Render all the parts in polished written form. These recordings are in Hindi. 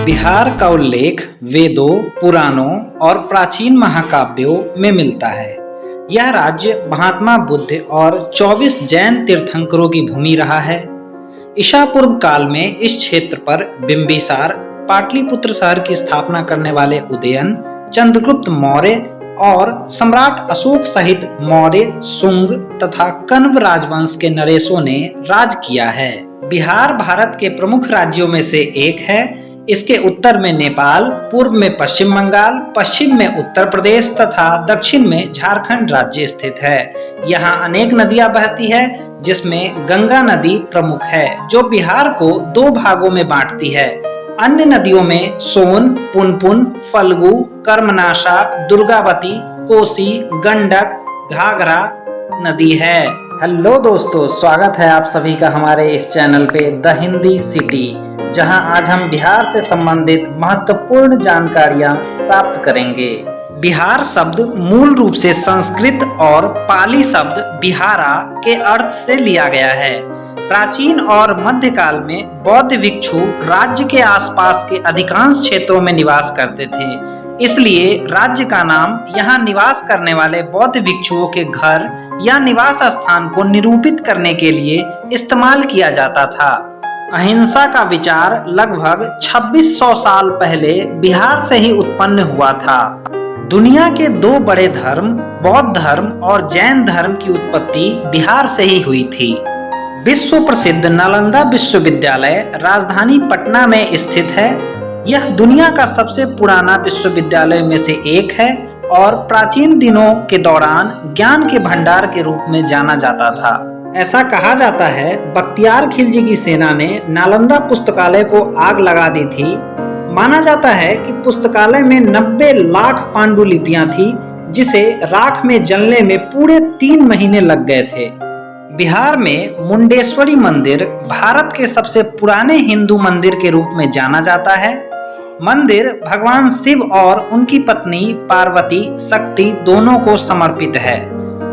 बिहार का उल्लेख वेदों, पुराणों और प्राचीन महाकाव्यों में मिलता है। यह राज्य महात्मा बुद्ध और 24 जैन तीर्थंकरों की भूमि रहा है। ईसा पूर्व काल में इस क्षेत्र पर बिंबिसार, पाटलिपुत्र शहर की स्थापना करने वाले उदयन, चंद्रगुप्त मौर्य और सम्राट अशोक सहित मौर्य, शुंग तथा कण्व राजवंश के नरेशों ने राज किया है। बिहार भारत के प्रमुख राज्यों में से एक है। इसके उत्तर में नेपाल, पूर्व में पश्चिम बंगाल, पश्चिम में उत्तर प्रदेश तथा दक्षिण में झारखंड राज्य स्थित है। यहाँ अनेक नदियां बहती है, जिसमें गंगा नदी प्रमुख है, जो बिहार को 2 भागों में बांटती है। अन्य नदियों में सोन, पुनपुन, फल्गु, कर्मनाशा, दुर्गावती, कोसी, गंडक, घाघरा नदी है। हेलो दोस्तों, स्वागत है आप सभी का हमारे इस चैनल पे द हिंदी सिटी, जहां आज हम बिहार से संबंधित महत्वपूर्ण जानकारियां प्राप्त करेंगे। बिहार शब्द मूल रूप से संस्कृत और पाली शब्द बिहारा के अर्थ से लिया गया है। प्राचीन और मध्यकाल में बौद्ध भिक्षु राज्य के आसपास के अधिकांश क्षेत्रों में निवास करते थे, इसलिए राज्य का नाम यहाँ निवास करने वाले बौद्ध भिक्षुओं के घर या निवास स्थान को निरूपित करने के लिए इस्तेमाल किया जाता था। अहिंसा का विचार लगभग 2600 साल पहले बिहार से ही उत्पन्न हुआ था। दुनिया के 2 बड़े धर्म, बौद्ध धर्म और जैन धर्म की उत्पत्ति बिहार से ही हुई थी। विश्व प्रसिद्ध नालंदा विश्वविद्यालय राजधानी पटना में स्थित है। यह दुनिया का सबसे पुराना विश्वविद्यालय में से एक है और प्राचीन दिनों के दौरान ज्ञान के भंडार के रूप में जाना जाता था। ऐसा कहा जाता है, बख्तियार खिलजी की सेना ने नालंदा पुस्तकालय को आग लगा दी थी। माना जाता है कि पुस्तकालय में 90 लाख पांडुलिपियां थी, जिसे राख में जलने में पूरे 3 महीने लग गए थे। बिहार में मुंडेश्वरी मंदिर भारत के सबसे पुराने हिंदू मंदिर के रूप में जाना जाता है। मंदिर भगवान शिव और उनकी पत्नी पार्वती, शक्ति दोनों को समर्पित है।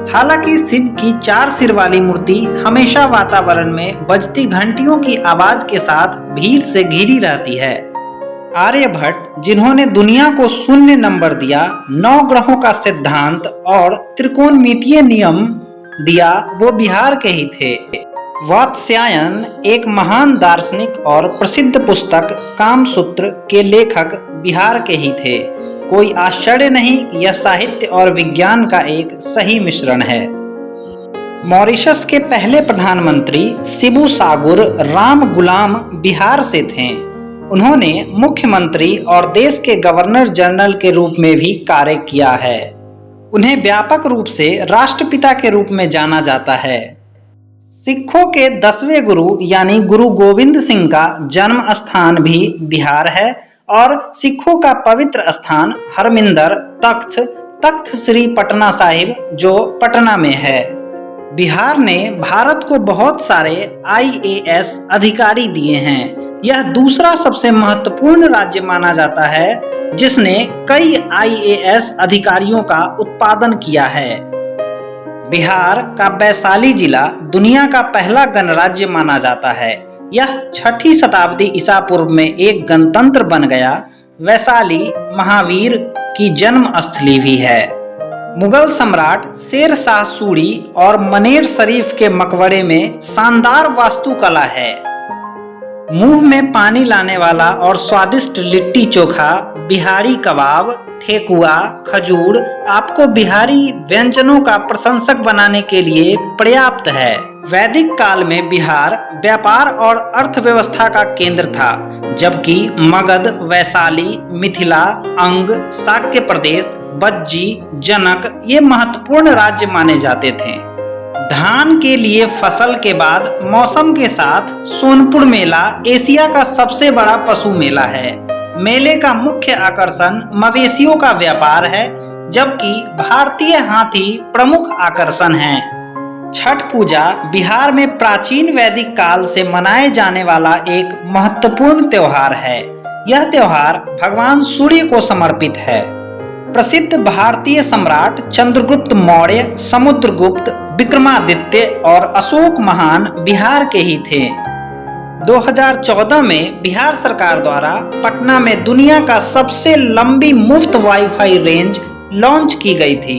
हालांकि शिव की 4 सिर वाली मूर्ति हमेशा वातावरण में बजती घंटियों की आवाज के साथ भीड़ से घिरी रहती है। आर्यभट्ट, जिन्होंने दुनिया को शून्य नंबर दिया, 9 ग्रहों का सिद्धांत और त्रिकोणमितीय नियम दिया, वो बिहार के ही थे। वात्स्यायन एक महान दार्शनिक और प्रसिद्ध पुस्तक कामसूत्र के लेखक बिहार के ही थे। कोई आश्चर्य नहीं कि यह साहित्य और विज्ञान का एक सही मिश्रण है। मॉरिशस के पहले प्रधानमंत्री शिबू सागुर राम गुलाम बिहार से थे। उन्होंने मुख्यमंत्री और देश के गवर्नर जनरल के रूप में भी कार्य किया है। उन्हें व्यापक रूप से राष्ट्रपिता के रूप में जाना जाता है। सिखों के 10वें गुरु यानी गुरु गोविंद सिंह का जन्म स्थान भी बिहार है और सिखों का पवित्र स्थान हरमिंदर तख्त श्री पटना साहिब, जो पटना में है। बिहार ने भारत को बहुत सारे IAS अधिकारी दिए हैं। यह दूसरा सबसे महत्वपूर्ण राज्य माना जाता है, जिसने कई IAS अधिकारियों का उत्पादन किया है। बिहार का वैशाली जिला दुनिया का पहला गणराज्य माना जाता है। यह 6ठी शताब्दी ईसा पूर्व में एक गणतंत्र बन गया। वैशाली महावीर की जन्म स्थली भी है। मुगल सम्राट शेर शाह सूरी और मनेर शरीफ के मकबरे में शानदार वास्तुकला है। मुंह में पानी लाने वाला और स्वादिष्ट लिट्टी चोखा, बिहारी कबाब, ठेकुआ, खजूर आपको बिहारी व्यंजनों का प्रशंसक बनाने के लिए पर्याप्त है। वैदिक काल में बिहार व्यापार और अर्थव्यवस्था का केंद्र था, जबकि मगध, वैशाली, मिथिला, अंग, शाक्य प्रदेश, बज्जी, जनक ये महत्वपूर्ण राज्य माने जाते थे। धान के लिए फसल के बाद मौसम के साथ सोनपुर मेला एशिया का सबसे बड़ा पशु मेला है। मेले का मुख्य आकर्षण मवेशियों का व्यापार है, जबकि भारतीय हाथी प्रमुख आकर्षण हैं। छठ पूजा बिहार में प्राचीन वैदिक काल से मनाए जाने वाला एक महत्वपूर्ण त्योहार है। यह त्योहार भगवान सूर्य को समर्पित है। प्रसिद्ध भारतीय सम्राट चंद्रगुप्त मौर्य, समुद्रगुप्त, विक्रमादित्य और अशोक महान बिहार के ही थे। 2014 में बिहार सरकार द्वारा पटना में दुनिया का सबसे लंबी मुफ्त वाईफाई रेंज लॉन्च की गई थी।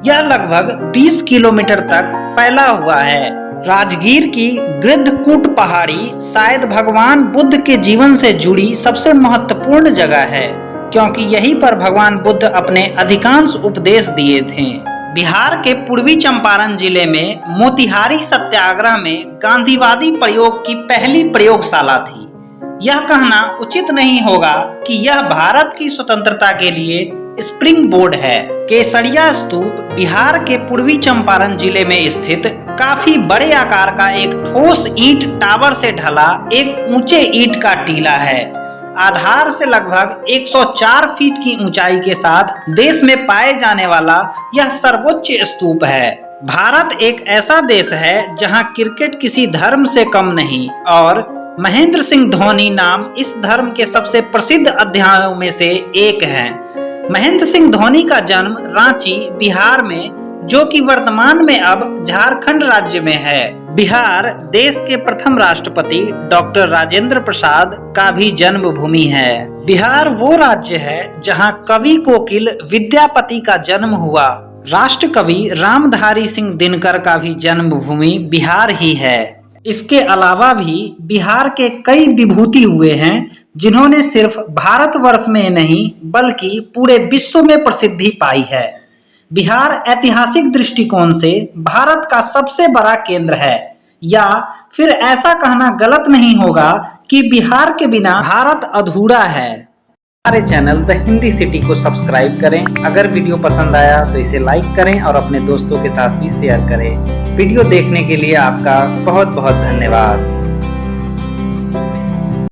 यह लगभग 20 किलोमीटर तक फैला हुआ है। राजगीर की गृद्धकूट पहाड़ी शायद भगवान बुद्ध के जीवन से जुड़ी सबसे महत्वपूर्ण जगह है, क्योंकि यहीं पर भगवान बुद्ध अपने अधिकांश उपदेश दिए थे। बिहार के पूर्वी चंपारण जिले में मोतिहारी सत्याग्रह में गांधीवादी प्रयोग की पहली प्रयोगशाला थी। यह कहना उचित नहीं होगा कि यह भारत की स्वतंत्रता के लिए स्प्रिंग बोर्ड है। केसरिया स्तूप बिहार के पूर्वी चंपारण जिले में स्थित काफी बड़े आकार का एक ठोस ईंट टावर से ढला एक ऊंचे ईंट का टीला है। आधार से लगभग 104 फीट की ऊंचाई के साथ देश में पाए जाने वाला यह सर्वोच्च स्तूप है। भारत एक ऐसा देश है जहां क्रिकेट किसी धर्म से कम नहीं और महेंद्र सिंह धोनी नाम इस धर्म के सबसे प्रसिद्ध अध्यायों में से एक है। महेंद्र सिंह धोनी का जन्म रांची, बिहार में, जो कि वर्तमान में अब झारखंड राज्य में है। बिहार देश के प्रथम राष्ट्रपति डॉक्टर राजेंद्र प्रसाद का भी जन्मभूमि है। बिहार वो राज्य है जहां कवि कोकिल विद्यापति का जन्म हुआ। राष्ट्र कवि रामधारी सिंह दिनकर का भी जन्मभूमि बिहार ही है। इसके अलावा भी बिहार के कई विभूति हुए हैं जिन्होंने सिर्फ भारतवर्ष में नहीं बल्कि पूरे विश्व में प्रसिद्धि पाई है। बिहार ऐतिहासिक दृष्टिकोण से भारत का सबसे बड़ा केंद्र है, या फिर ऐसा कहना गलत नहीं होगा कि बिहार के बिना भारत अधूरा है। हमारे चैनल द हिंदी सिटी को सब्सक्राइब करें। अगर वीडियो पसंद आया तो इसे लाइक करें और अपने दोस्तों के साथ भी शेयर करें। वीडियो देखने के लिए आपका बहुत बहुत धन्यवाद।